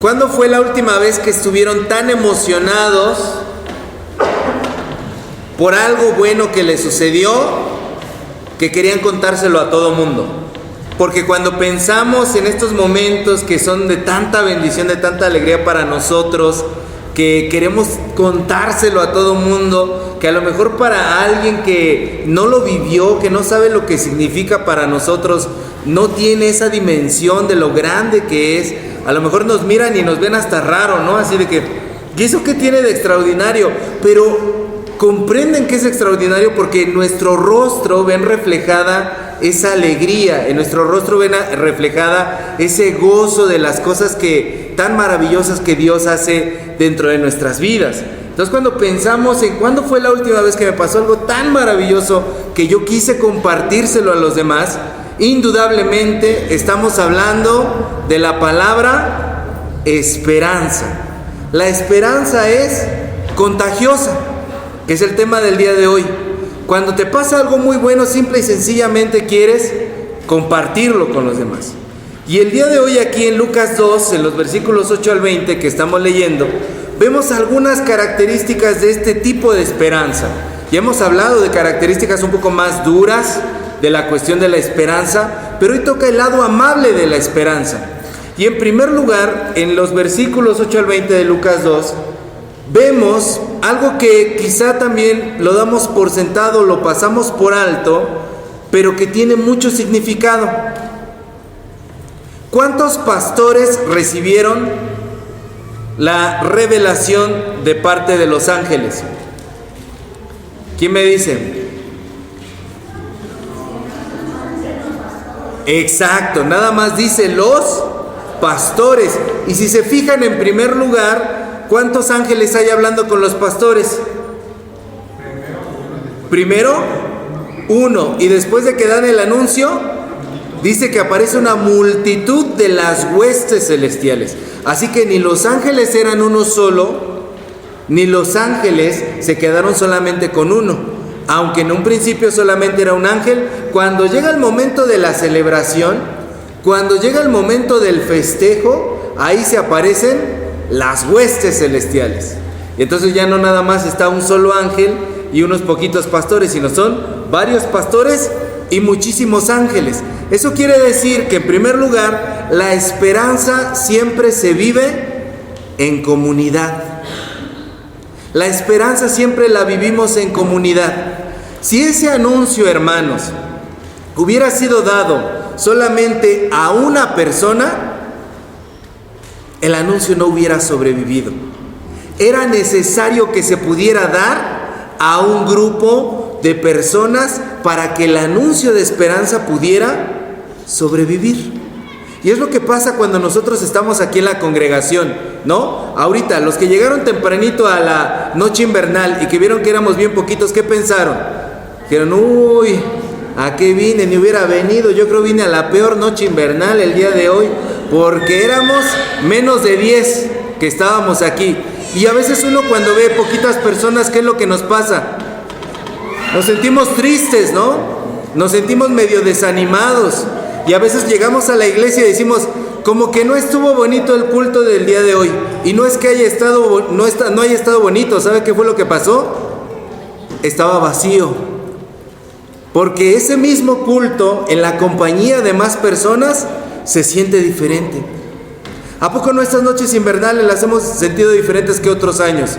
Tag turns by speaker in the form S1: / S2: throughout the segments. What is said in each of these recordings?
S1: ¿Cuándo fue la última vez que estuvieron tan emocionados por algo bueno que les sucedió que querían contárselo a todo mundo? Porque cuando pensamos en estos momentos que son de tanta bendición, de tanta alegría para nosotros, que queremos contárselo a todo mundo, que a lo mejor para alguien que no lo vivió, que no sabe lo que significa para nosotros, no tiene esa dimensión de lo grande que es, a lo mejor nos miran y nos ven hasta raro, ¿no? Así de que, ¿y eso qué tiene de extraordinario? Pero comprenden que es extraordinario porque en nuestro rostro ven reflejada esa alegría, en nuestro rostro ven reflejada ese gozo de las cosas tan maravillosas que Dios hace dentro de nuestras vidas. Entonces, cuando pensamos en cuándo fue la última vez que me pasó algo tan maravilloso que yo quise compartírselo a los demás, indudablemente estamos hablando de la palabra esperanza. La esperanza es contagiosa, que es el tema del día de hoy. Cuando te pasa algo muy bueno, simple y sencillamente quieres compartirlo con los demás. Y el día de hoy aquí en Lucas 2, en los versículos 8 al 20 que estamos leyendo, vemos algunas características de este tipo de esperanza. Ya hemos hablado de características un poco más duras de la cuestión de la esperanza, pero hoy toca el lado amable de la esperanza. Y en primer lugar, en los versículos 8 al 20 de Lucas 2, vemos algo que quizá también lo damos por sentado, lo pasamos por alto, pero que tiene mucho significado. ¿Cuántos pastores recibieron la revelación de parte de los ángeles? ¿Quién me dice? Exacto, nada más dice los pastores. Y si se fijan, en primer lugar, ¿cuántos ángeles hay hablando con los pastores? Primero, uno. Y después de que dan el anuncio, dice que aparece una multitud de las huestes celestiales. Así que ni los ángeles eran uno solo, ni los ángeles se quedaron solamente con uno. Aunque en un principio solamente era un ángel, cuando llega el momento de la celebración, cuando llega el momento del festejo, ahí se aparecen las huestes celestiales. Y entonces ya no nada más está un solo ángel y unos poquitos pastores, sino son varios pastores y muchísimos ángeles. Eso quiere decir que en primer lugar, la esperanza siempre se vive en comunidad. La esperanza siempre la vivimos en comunidad. Si ese anuncio, hermanos, hubiera sido dado solamente a una persona, el anuncio no hubiera sobrevivido. Era necesario que se pudiera dar a un grupo de personas para que el anuncio de esperanza pudiera sobrevivir. Y es lo que pasa cuando nosotros estamos aquí en la congregación, ¿no? Ahorita, los que llegaron tempranito a la noche invernal y que vieron que éramos bien poquitos, ¿qué pensaron? Dijeron, uy, ¿a qué vine? Ni hubiera venido. Yo creo vine a la peor noche invernal el día de hoy, porque éramos menos de 10 que estábamos aquí. Y a veces uno cuando ve poquitas personas, ¿qué es lo que nos pasa? Nos sentimos tristes, ¿no? Nos sentimos medio desanimados. Y a veces llegamos a la iglesia y decimos, como que no estuvo bonito el culto del día de hoy. Y no es que haya estado, no haya estado bonito. ¿Sabe qué fue lo que pasó? Estaba vacío. Porque ese mismo culto, en la compañía de más personas, se siente diferente. ¿A poco no estas noches invernales las hemos sentido diferentes que otros años?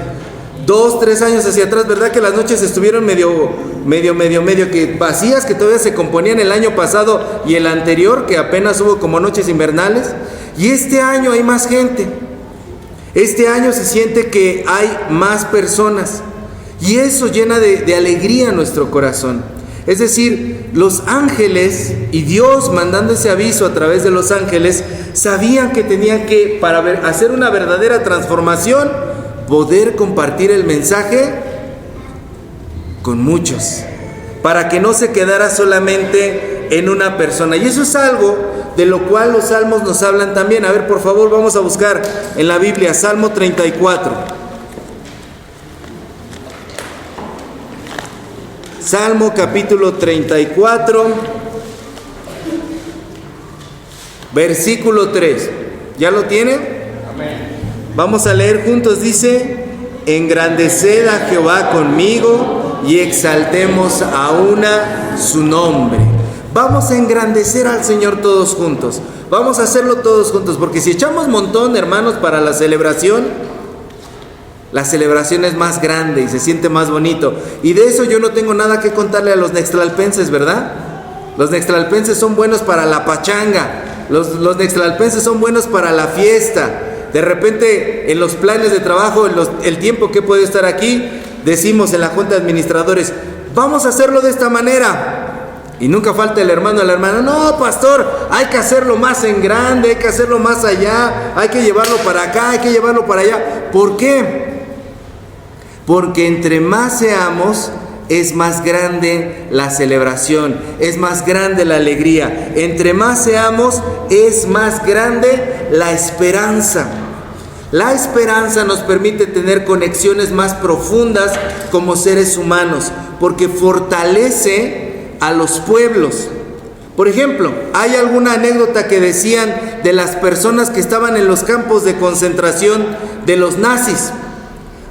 S1: 2, 3 años hacia atrás, ¿verdad que las noches estuvieron medio que vacías, que todavía se componían el año pasado y el anterior, que apenas hubo como noches invernales? Y este año hay más gente. Este año se siente que hay más personas. Y eso llena de alegría nuestro corazón. Es decir, los ángeles y Dios mandando ese aviso a través de los ángeles, sabían que tenían que, para hacer una verdadera transformación, poder compartir el mensaje con muchos, para que no se quedara solamente en una persona. Y eso es algo de lo cual los salmos nos hablan también. A ver, por favor, vamos a buscar en la Biblia, Salmo 34. Salmo capítulo 34, versículo 3. ¿Ya lo tiene? Vamos a leer juntos, dice: engrandeced a Jehová conmigo y exaltemos a una su nombre. Vamos a engrandecer al Señor todos juntos. Vamos a hacerlo todos juntos, porque si echamos montón, hermanos, para la celebración es más grande y se siente más bonito. Y de eso yo no tengo nada que contarle a los nextlalpenses, ¿verdad? Los nextlalpenses son buenos para la pachanga. Los nextlalpenses son buenos para la fiesta. De repente, en los planes de trabajo, el tiempo que puede estar aquí, decimos en la junta de administradores: vamos a hacerlo de esta manera. Y nunca falta el hermano o la hermana: no, pastor, hay que hacerlo más en grande, hay que hacerlo más allá, hay que llevarlo para acá, hay que llevarlo para allá. ¿Por qué? Porque entre más seamos, es más grande la celebración, es más grande la alegría. Entre más seamos, es más grande la esperanza. La esperanza nos permite tener conexiones más profundas como seres humanos, porque fortalece a los pueblos. Por ejemplo, hay alguna anécdota que decían de las personas que estaban en los campos de concentración de los nazis.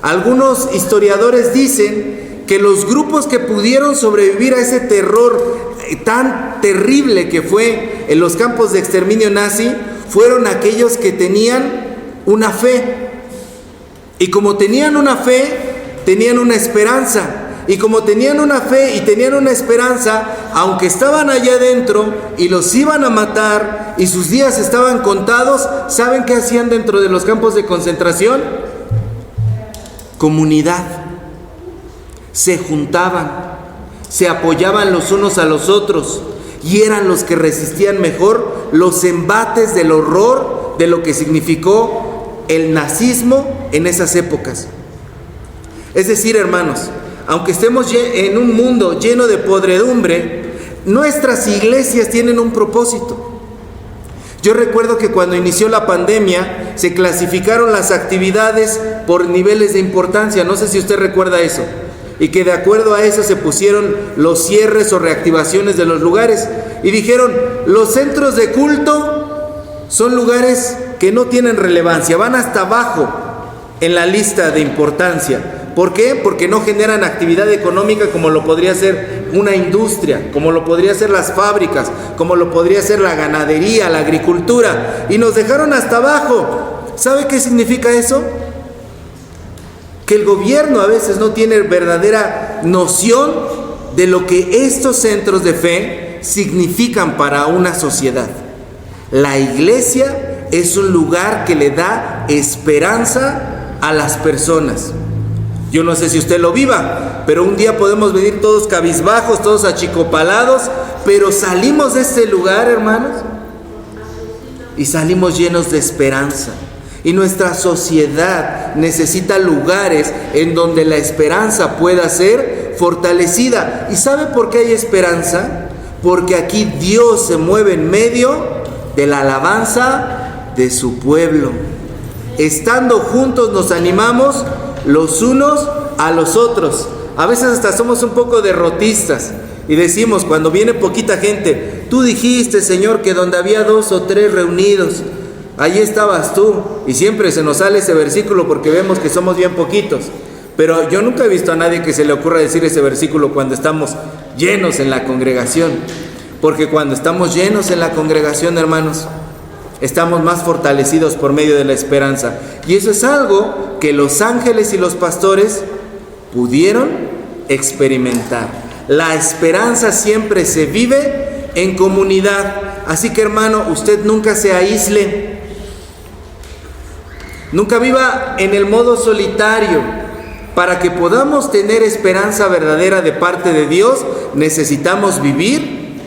S1: Algunos historiadores dicen que los grupos que pudieron sobrevivir a ese terror tan terrible que fue en los campos de exterminio nazi fueron aquellos que tenían una fe. Y como tenían una fe, tenían una esperanza. Y como tenían una fe y tenían una esperanza, aunque estaban allá adentro y los iban a matar y sus días estaban contados, ¿saben qué hacían dentro de los campos de concentración? Comunidad. Se juntaban, se apoyaban los unos a los otros y eran los que resistían mejor los embates del horror de lo que significó el nazismo en esas épocas. Es decir, hermanos, aunque estemos en un mundo lleno de podredumbre, nuestras iglesias tienen un propósito. Yo recuerdo que cuando inició la pandemia, se clasificaron las actividades por niveles de importancia. No sé si usted recuerda eso. Y que de acuerdo a eso se pusieron los cierres o reactivaciones de los lugares. Y dijeron: los centros de culto son lugares que no tienen relevancia, van hasta abajo en la lista de importancia. ¿Por qué? Porque no generan actividad económica como lo podría ser una industria, como lo podría ser las fábricas, como lo podría ser la ganadería, la agricultura. Y nos dejaron hasta abajo. ¿Sabe qué significa eso? Que el gobierno a veces no tiene verdadera noción de lo que estos centros de fe significan para una sociedad. La iglesia es un lugar que le da esperanza a las personas. Yo no sé si usted lo viva, pero un día podemos venir todos cabizbajos, todos achicopalados, pero salimos de este lugar, hermanos, y salimos llenos de esperanza. Y nuestra sociedad necesita lugares en donde la esperanza pueda ser fortalecida. ¿Y sabe por qué hay esperanza? Porque aquí Dios se mueve en medio de la alabanza de su pueblo. Estando juntos nos animamos los unos a los otros. A veces hasta somos un poco derrotistas y decimos cuando viene poquita gente: tú dijiste, Señor, que donde había 2 o 3 reunidos, allí estabas tú. Y siempre se nos sale ese versículo porque vemos que somos bien poquitos. Pero yo nunca he visto a nadie que se le ocurra decir ese versículo cuando estamos llenos en la congregación. Porque cuando estamos llenos en la congregación, hermanos, estamos más fortalecidos por medio de la esperanza. Y eso es algo que los ángeles y los pastores pudieron experimentar. La esperanza siempre se vive en comunidad. Así que, hermano, usted nunca se aísle. Nunca viva en el modo solitario. Para que podamos tener esperanza verdadera de parte de Dios, necesitamos vivir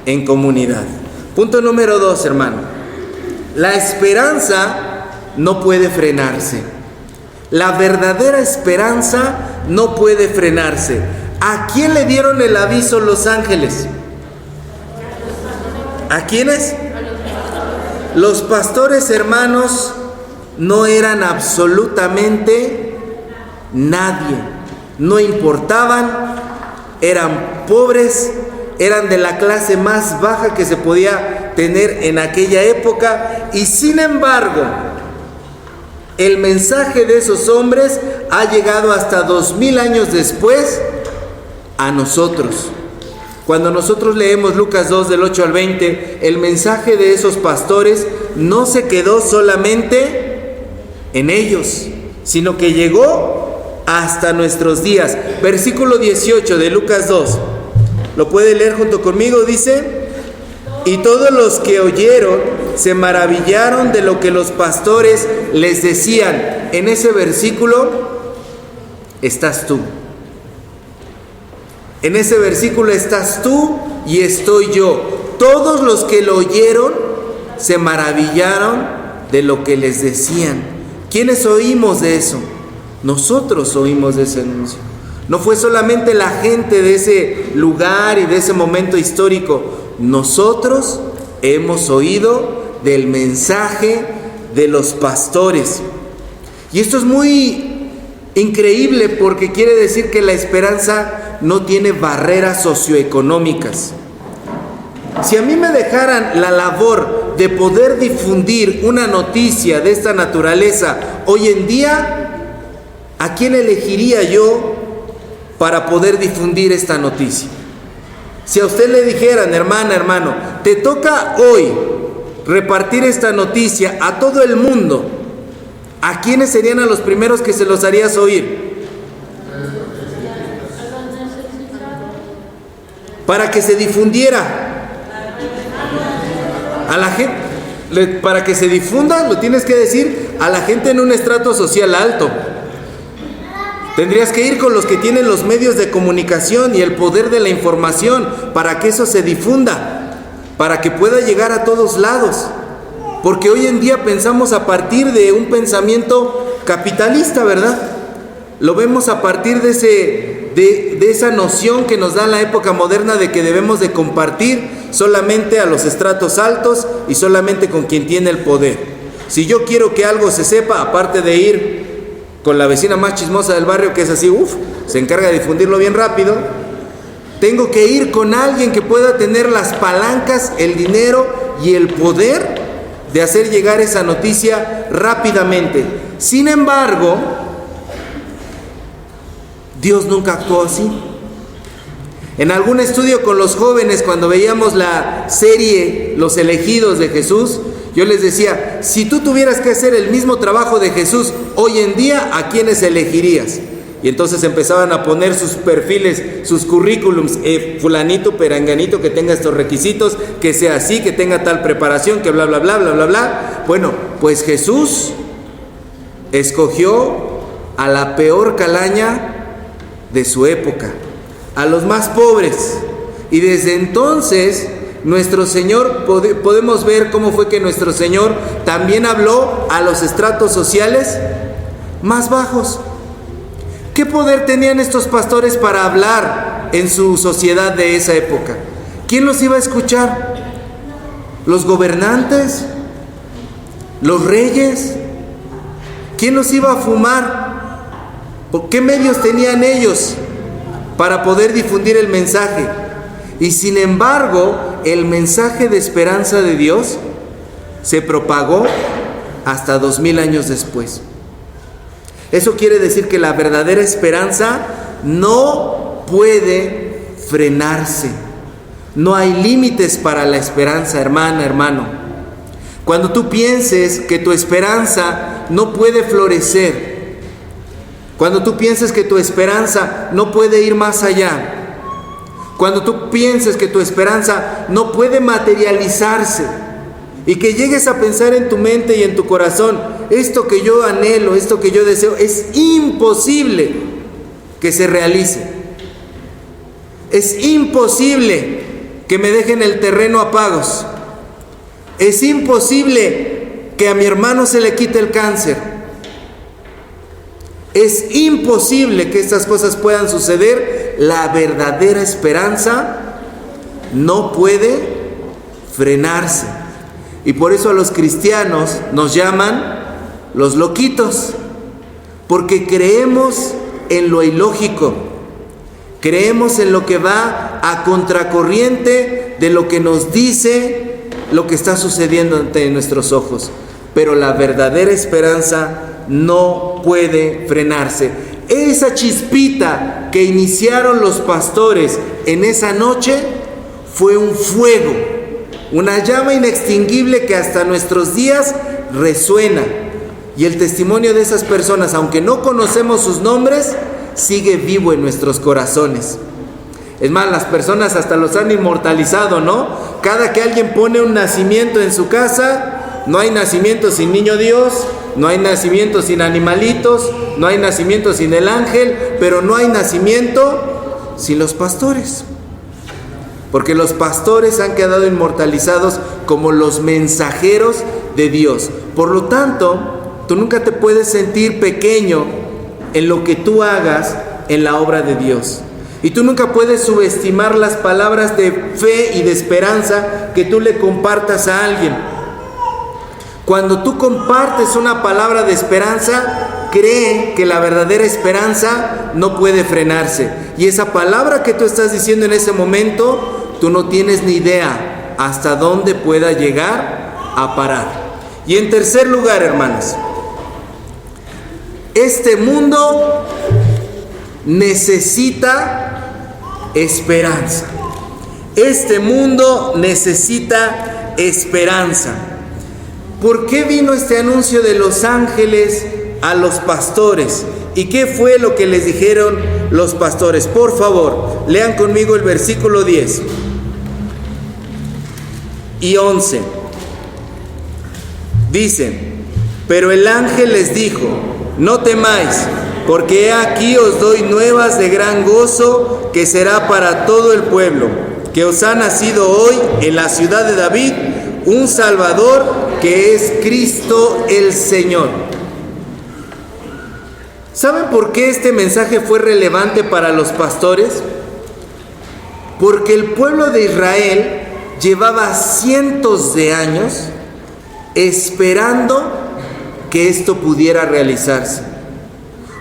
S1: en comunidad. Punto número 2, hermano. La esperanza no puede frenarse. La verdadera esperanza no puede frenarse. ¿A quién le dieron el aviso los ángeles? ¿A quiénes? Los pastores, hermanos, no eran absolutamente nadie. No importaban, eran pobres, eran de la clase más baja que se podía tener en aquella época, y sin embargo, el mensaje de esos hombres ha llegado hasta 2000 años después a nosotros. Cuando nosotros leemos Lucas 2 del 8 al 20, el mensaje de esos pastores no se quedó solamente en ellos, sino que llegó hasta nuestros días. Versículo 18 de Lucas 2, ¿lo puede leer junto conmigo? Dice: y todos los que oyeron se maravillaron de lo que los pastores les decían. En ese versículo estás tú. En ese versículo estás tú y estoy yo. Todos los que lo oyeron se maravillaron de lo que les decían. ¿Quiénes oímos de eso? Nosotros oímos de ese anuncio. No fue solamente la gente de ese lugar y de ese momento histórico. Nosotros hemos oído del mensaje de los pastores. Y esto es muy increíble porque quiere decir que la esperanza no tiene barreras socioeconómicas. Si a mí me dejaran la labor de poder difundir una noticia de esta naturaleza hoy en día, ¿a quién elegiría yo para poder difundir esta noticia? Si a usted le dijeran, hermana, hermano, te toca hoy repartir esta noticia a todo el mundo, ¿a quiénes serían a los primeros que se los harías oír? Para que se difundiera a la gente, para que se difunda, lo tienes que decir a la gente en un estrato social alto. Tendrías que ir con los que tienen los medios de comunicación y el poder de la información para que eso se difunda, para que pueda llegar a todos lados. Porque hoy en día pensamos a partir de un pensamiento capitalista, ¿verdad? Lo vemos a partir de esa noción que nos da la época moderna de que debemos de compartir solamente a los estratos altos y solamente con quien tiene el poder. Si yo quiero que algo se sepa, aparte de ir con la vecina más chismosa del barrio, que es así, se encarga de difundirlo bien rápido, tengo que ir con alguien que pueda tener las palancas, el dinero y el poder de hacer llegar esa noticia rápidamente. Sin embargo, Dios nunca actuó así. En algún estudio con los jóvenes, cuando veíamos la serie Los Elegidos de Jesús, yo les decía, si tú tuvieras que hacer el mismo trabajo de Jesús hoy en día, ¿a quiénes elegirías? Y entonces empezaban a poner sus perfiles, sus currículums, fulanito, peranganito, que tenga estos requisitos, que sea así, que tenga tal preparación, que bla, bla, bla, bla, bla, bla. Bueno, pues Jesús escogió a la peor calaña de su época, a los más pobres. Y desde entonces nuestro Señor, podemos ver cómo fue que nuestro Señor también habló a los estratos sociales más bajos. ¿Qué poder tenían estos pastores para hablar en su sociedad de esa época? ¿Quién los iba a escuchar? ¿Los gobernantes? ¿Los reyes? ¿Quién los iba a fumar? ¿Por qué medios tenían ellos para poder difundir el mensaje? Y sin embargo, el mensaje de esperanza de Dios se propagó hasta 2000 años después. Eso quiere decir que la verdadera esperanza no puede frenarse. No hay límites para la esperanza, hermana, hermano. Cuando tú pienses que tu esperanza no puede florecer, cuando tú pienses que tu esperanza no puede ir más allá, cuando tú pienses que tu esperanza no puede materializarse y que llegues a pensar en tu mente y en tu corazón, esto que yo anhelo, esto que yo deseo, es imposible que se realice. Es imposible que me dejen el terreno a pagos. Es imposible que a mi hermano se le quite el cáncer. Es imposible que estas cosas puedan suceder. La verdadera esperanza no puede frenarse. Y por eso a los cristianos nos llaman los loquitos, porque creemos en lo ilógico, creemos en lo que va a contracorriente de lo que nos dice lo que está sucediendo ante nuestros ojos. Pero la verdadera esperanza no puede frenarse. Esa chispita que iniciaron los pastores en esa noche fue un fuego, una llama inextinguible que hasta nuestros días resuena. Y el testimonio de esas personas, aunque no conocemos sus nombres, sigue vivo en nuestros corazones. Es más, las personas hasta los han inmortalizado, ¿no? Cada que alguien pone un nacimiento en su casa, no hay nacimiento sin niño Dios, no hay nacimiento sin animalitos, no hay nacimiento sin el ángel, pero no hay nacimiento sin los pastores. Porque los pastores han quedado inmortalizados como los mensajeros de Dios. Por lo tanto, tú nunca te puedes sentir pequeño en lo que tú hagas en la obra de Dios. Y tú nunca puedes subestimar las palabras de fe y de esperanza que tú le compartas a alguien. Cuando tú compartes una palabra de esperanza, cree que la verdadera esperanza no puede frenarse. Y esa palabra que tú estás diciendo en ese momento, tú no tienes ni idea hasta dónde pueda llegar a parar. Y en tercer lugar, hermanos, este mundo necesita esperanza. Este mundo necesita esperanza. ¿Por qué vino este anuncio de los ángeles a los pastores? ¿Y qué fue lo que les dijeron los pastores? Por favor, lean conmigo el versículo 10 y 11. Dicen: pero el ángel les dijo: no temáis, porque he aquí os doy nuevas de gran gozo, que será para todo el pueblo, que os ha nacido hoy en la ciudad de David un Salvador, que es Cristo el Señor. ¿Saben por qué este mensaje fue relevante para los pastores? Porque el pueblo de Israel llevaba cientos de años esperando que esto pudiera realizarse.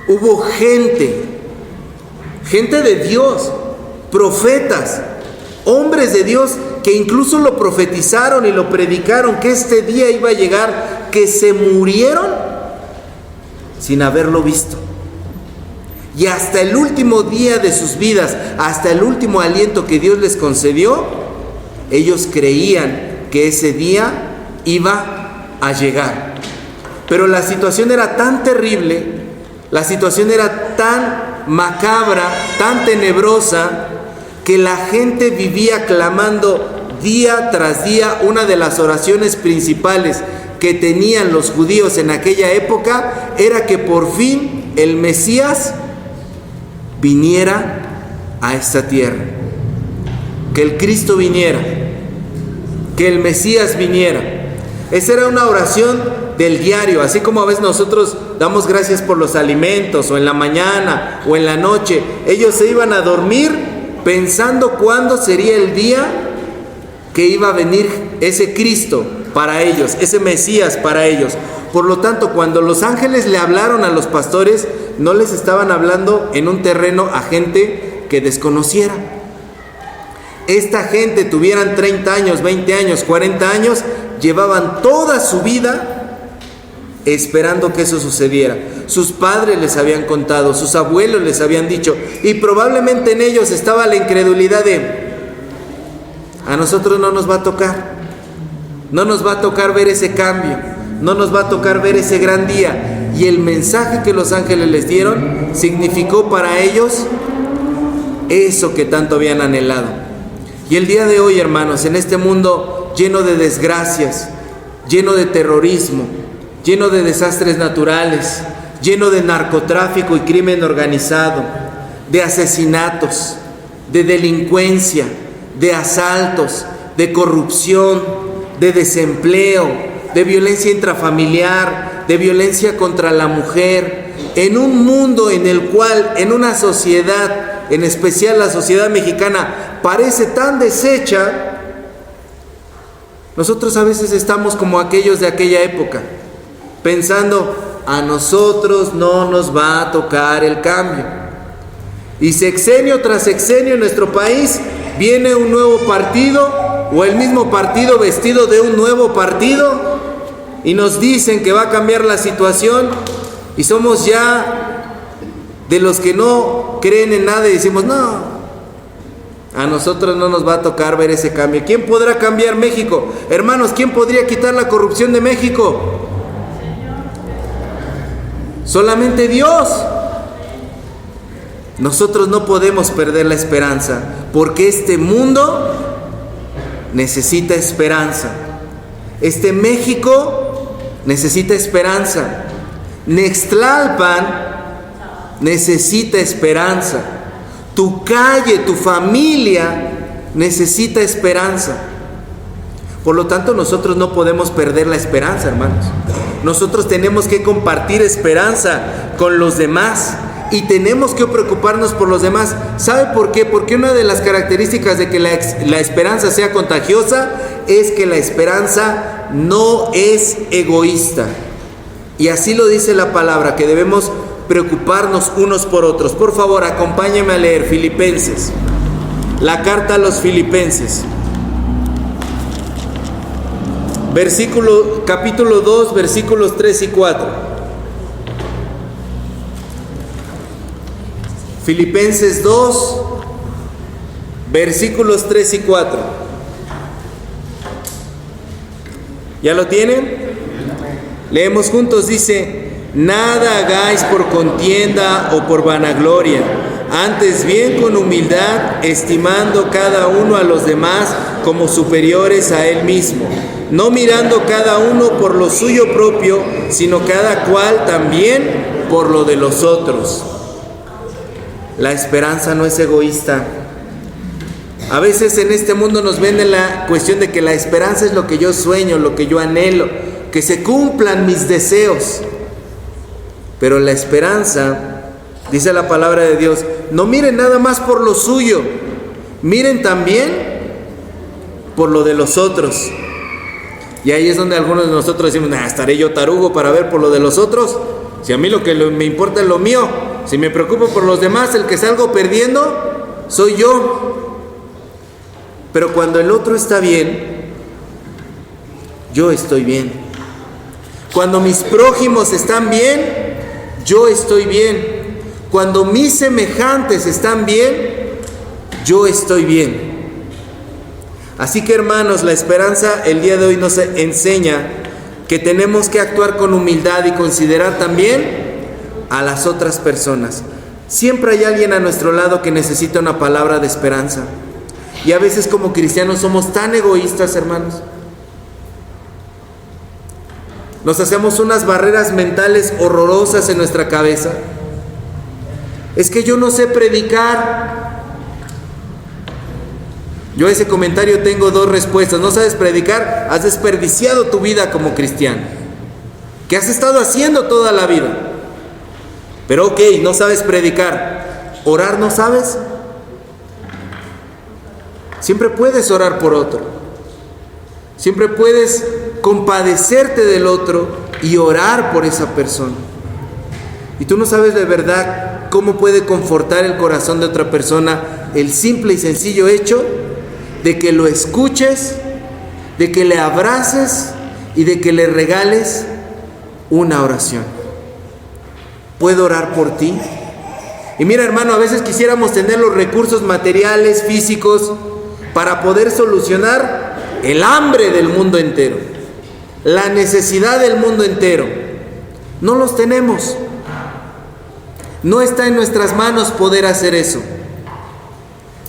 S1: Hubo gente de Dios, profetas, hombres de Dios que incluso lo profetizaron y lo predicaron, que este día iba a llegar, que se murieron sin haberlo visto. Y hasta el último día de sus vidas, hasta el último aliento que Dios les concedió, ellos creían que ese día iba a llegar. Pero la situación era tan terrible, la situación era tan macabra, tan tenebrosa, que la gente vivía clamando día tras día. Una de las oraciones principales que tenían los judíos en aquella época era que por fin el Mesías viniera a esta tierra, que el Cristo viniera, que el Mesías viniera. Esa era una oración del diario, así como a veces nosotros damos gracias por los alimentos, o en la mañana o en la noche. Ellos se iban a dormir pensando cuándo sería el día que iba a venir ese Cristo para ellos, ese Mesías para ellos. Por lo tanto, cuando los ángeles le hablaron a los pastores, no les estaban hablando en un terreno a gente que desconociera. Esta gente, tuvieran 30 años, 20 años, 40 años, llevaban toda su vida esperando que eso sucediera. Sus padres les habían contado, sus abuelos les habían dicho, y probablemente en ellos estaba la incredulidad de: a nosotros no nos va a tocar, no nos va a tocar ver ese cambio, no nos va a tocar ver ese gran día. Y el mensaje que los ángeles les dieron significó para ellos eso que tanto habían anhelado. Y el día de hoy, hermanos, en este mundo lleno de desgracias, lleno de terrorismo, lleno de desastres naturales, lleno de narcotráfico y crimen organizado, de asesinatos, de delincuencia, de asaltos, de corrupción, de desempleo, de violencia intrafamiliar, de violencia contra la mujer, en un mundo en el cual, en una sociedad, en especial la sociedad mexicana, parece tan deshecha, nosotros a veces estamos como aquellos de aquella época, pensando: a nosotros no nos va a tocar el cambio. Y sexenio tras sexenio en nuestro país viene un nuevo partido, o el mismo partido vestido de un nuevo partido, y nos dicen que va a cambiar la situación, Y somos ya de los que no creen en nada y decimos, no, a nosotros no nos va a tocar ver ese cambio. ¿Quién podrá cambiar México? Hermanos, ¿quién podría quitar la corrupción de México? Solamente Dios. Nosotros no podemos perder la esperanza, porque este mundo necesita esperanza. Este México necesita esperanza. Nextlalpan necesita esperanza. Tu calle, tu familia necesita esperanza. Por lo tanto, nosotros no podemos perder la esperanza, hermanos. Nosotros tenemos que compartir esperanza con los demás y tenemos que preocuparnos por los demás. ¿Sabe por qué? Porque una de las características de que la esperanza sea contagiosa es que la esperanza no es egoísta. Y así lo dice la palabra, que debemos preocuparnos unos por otros. Por favor, acompáñame a leer Filipenses, la carta a los Filipenses, capítulo 2, versículos 3 y 4. Filipenses 2, versículos 3 y 4. ¿Ya lo tienen? Leemos juntos, dice: nada hagáis por contienda o por vanagloria, antes bien con humildad, estimando cada uno a los demás como superiores a él mismo, no mirando cada uno por lo suyo propio, sino cada cual también por lo de los otros. La esperanza no es egoísta. A veces en este mundo nos venden la cuestión de que la esperanza es lo que yo sueño, lo que yo anhelo, que se cumplan mis deseos. Pero la esperanza, dice la palabra de Dios, no miren nada más por lo suyo, miren también por lo de los otros. Y ahí es donde algunos de nosotros decimos, estaré yo tarugo para ver por lo de los otros. Si a mí lo que me importa es lo mío, si me preocupo por los demás, el que salgo perdiendo soy yo. Pero cuando el otro está bien, yo estoy bien. Cuando mis prójimos están bien, yo estoy bien. Cuando mis semejantes están bien, yo estoy bien. Así que, hermanos, la esperanza el día de hoy nos enseña que tenemos que actuar con humildad y considerar también a las otras personas. Siempre hay alguien a nuestro lado que necesita una palabra de esperanza. Y a veces como cristianos somos tan egoístas, hermanos. Nos hacemos unas barreras mentales horrorosas en nuestra cabeza. Es que yo no sé predicar. Yo a ese comentario tengo dos respuestas. No sabes predicar, has desperdiciado tu vida como cristiano. ¿Qué has estado haciendo toda la vida? Pero ok, no sabes predicar. ¿Orar no sabes? Siempre puedes orar por otro. Siempre puedes compadecerte del otro y orar por esa persona. Y tú no sabes de verdad cómo puede confortar el corazón de otra persona el simple y sencillo hecho de que lo escuches, de que le abraces y de que le regales una oración. ¿Puedo orar por ti? Y mira, hermano, a veces quisiéramos tener los recursos materiales, físicos, para poder solucionar el hambre del mundo entero, la necesidad del mundo entero. No los tenemos. No está en nuestras manos poder hacer eso.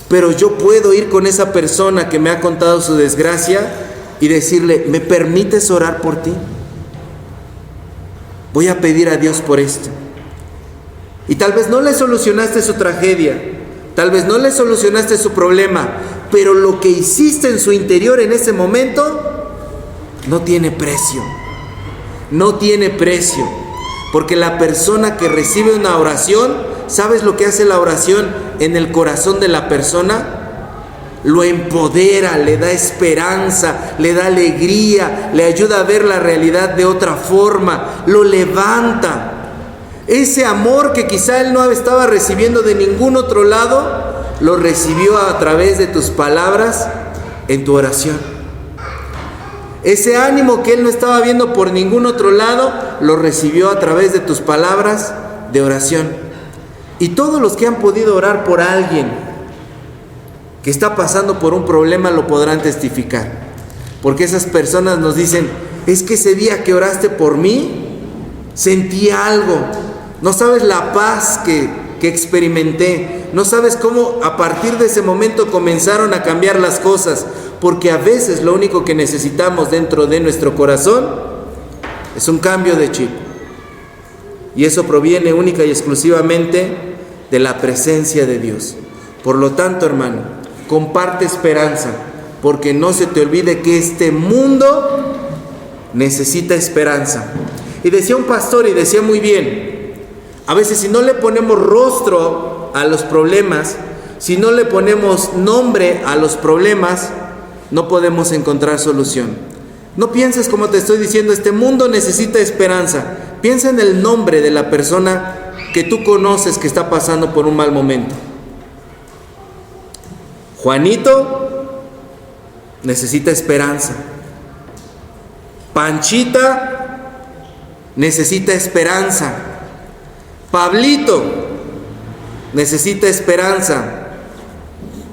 S1: Pero yo puedo ir con esa persona que me ha contado su desgracia y decirle, ¿me permites orar por ti? Voy a pedir a Dios por esto. Y tal vez no le solucionaste su tragedia, tal vez no le solucionaste su problema, pero lo que hiciste en su interior en ese momento no tiene precio. No tiene precio. Porque la persona que recibe una oración, ¿sabes lo que hace la oración en el corazón de la persona? Lo empodera, le da esperanza, le da alegría, le ayuda a ver la realidad de otra forma, lo levanta. Ese amor que quizá él no estaba recibiendo de ningún otro lado, lo recibió a través de tus palabras en tu oración. Ese ánimo que él no estaba viendo por ningún otro lado, lo recibió a través de tus palabras de oración. Y todos los que han podido orar por alguien que está pasando por un problema lo podrán testificar. Porque esas personas nos dicen, es que ese día que oraste por mí, sentí algo. No sabes la paz que experimenté. No sabes cómo a partir de ese momento comenzaron a cambiar las cosas. Porque a veces lo único que necesitamos dentro de nuestro corazón es un cambio de chip. Y eso proviene única y exclusivamente de la presencia de Dios. Por lo tanto, hermano, comparte esperanza, porque no se te olvide que este mundo necesita esperanza. Y decía un pastor, y decía muy bien, a veces si no le ponemos rostro a los problemas, si no le ponemos nombre a los problemas, no podemos encontrar solución. No pienses como te estoy diciendo, este mundo necesita esperanza. Piensa en el nombre de la persona que tú conoces que está pasando por un mal momento. Juanito necesita esperanza. Panchita necesita esperanza. Pablito necesita esperanza.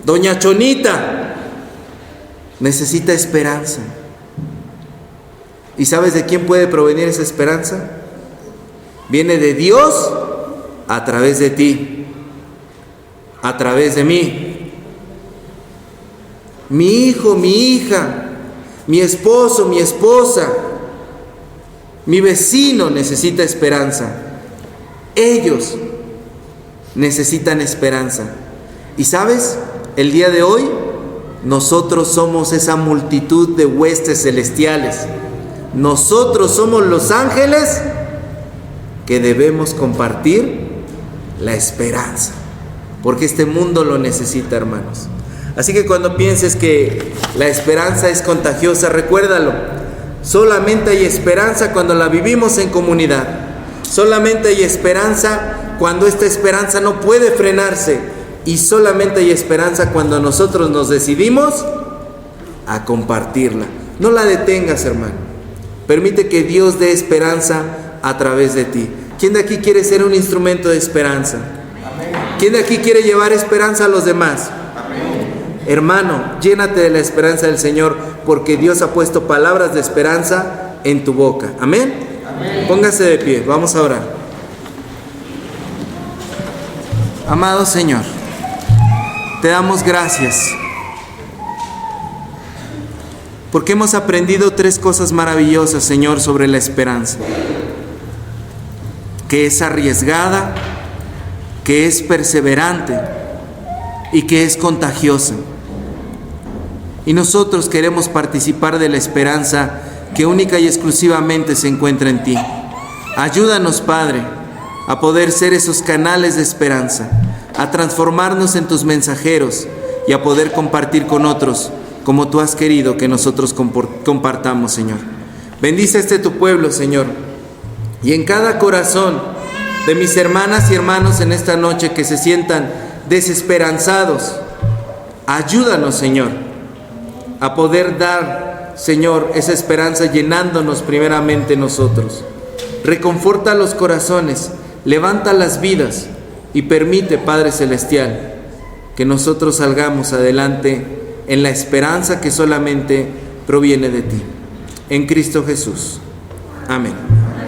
S1: Doña Chonita necesita esperanza. ¿Y sabes de quién puede provenir esa esperanza? Viene de Dios a través de ti, a través de mí. Mi hijo, mi hija, mi esposo, mi esposa, mi vecino necesita esperanza. Ellos necesitan esperanza. ¿Y sabes? El día de hoy nosotros somos esa multitud de huestes celestiales. Nosotros somos los ángeles que debemos compartir la esperanza, porque este mundo lo necesita, hermanos. Así que cuando pienses que la esperanza es contagiosa, recuérdalo, solamente hay esperanza cuando la vivimos en comunidad. Solamente hay esperanza cuando esta esperanza no puede frenarse, y solamente hay esperanza cuando nosotros nos decidimos a compartirla. No la detengas, hermano. Permite que Dios dé esperanza a través de ti. ¿Quién de aquí quiere ser un instrumento de esperanza? ¿Quién de aquí quiere llevar esperanza a los demás? Hermano, llénate de la esperanza del Señor, porque Dios ha puesto palabras de esperanza en tu boca. Amén. Póngase de pie, vamos a orar. Amado Señor, te damos gracias porque hemos aprendido 3 cosas maravillosas, Señor, sobre la esperanza: que es arriesgada, que es perseverante y que es contagiosa. Y nosotros queremos participar de la esperanza que única y exclusivamente se encuentra en ti. Ayúdanos, Padre, a poder ser esos canales de esperanza, a transformarnos en tus mensajeros y a poder compartir con otros como tú has querido que nosotros compartamos, Señor. Bendice tu pueblo, Señor, y en cada corazón de mis hermanas y hermanos en esta noche que se sientan desesperanzados, ayúdanos, Señor, a poder dar, Señor, esa esperanza llenándonos primeramente nosotros. Reconforta los corazones, levanta las vidas y permite, Padre Celestial, que nosotros salgamos adelante en la esperanza que solamente proviene de ti. En Cristo Jesús. Amén.